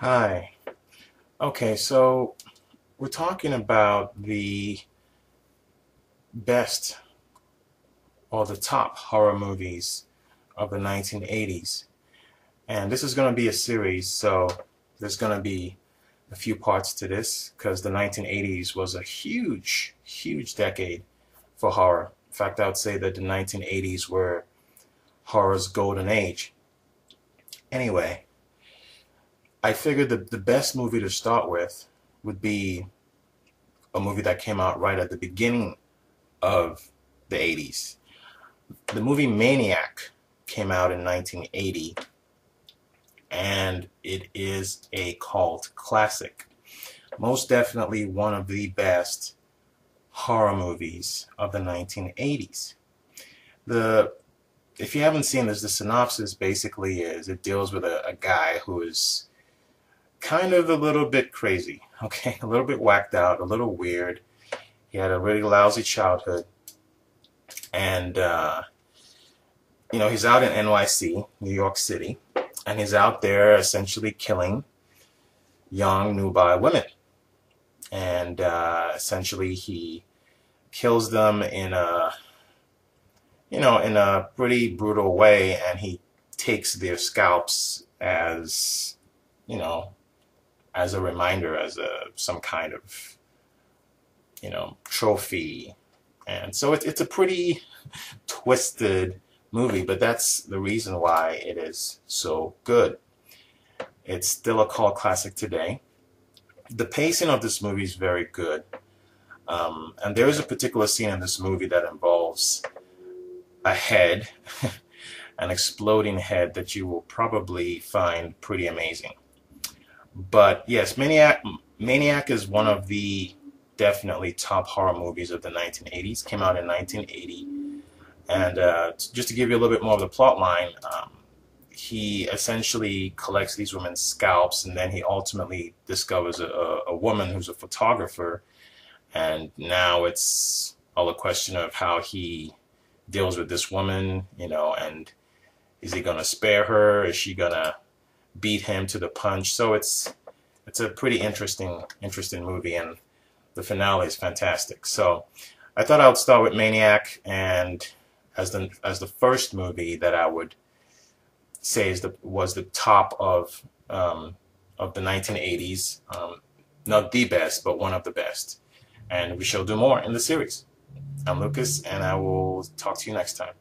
Hi. Okay, so we're talking about the best or the top horror movies of the 1980s. And this is going to be a series, so there's going to be a few parts to this because the 1980s was a huge, huge decade for horror. In fact, I would say that the 1980s were horror's golden age. Anyway, I figured that the best movie to start with would be a movie that came out right at the beginning of the 80s. The movie Maniac came out in 1980, and it is a cult classic. Most definitely one of the best horror movies of the 1980s. The If you haven't seen this, the synopsis basically is it deals with a guy who is kind of a little bit crazy, okay, a little bit whacked out, a little weird. He had a really lousy childhood, and he's out in NYC, New York City, and he's out there essentially killing young nubile women. And essentially he kills them in a pretty brutal way, and he takes their scalps as, as a reminder, as some kind of, trophy. And so it's a pretty twisted movie, but that's the reason why it is so good. It's still a cult classic today. The pacing of this movie is very good. And there is a particular scene in this movie that involves a head, an exploding head that you will probably find pretty amazing. But yes, Maniac is one of the definitely top horror movies of the 1980s. Came out in 1980. And just to give you a little bit more of the plot line, he essentially collects these women's scalps, and then he ultimately discovers a woman who's a photographer. And now it's all a question of how he deals with this woman, and is he going to spare her? Is she going to beat him to the punch? So it's a pretty interesting movie, and the finale is fantastic. So I thought I would start with Maniac, and as the first movie that I would say was the top of the 1980s. Not the best, but one of the best. And we shall do more in the series. I'm Lucas, and I will talk to you next time.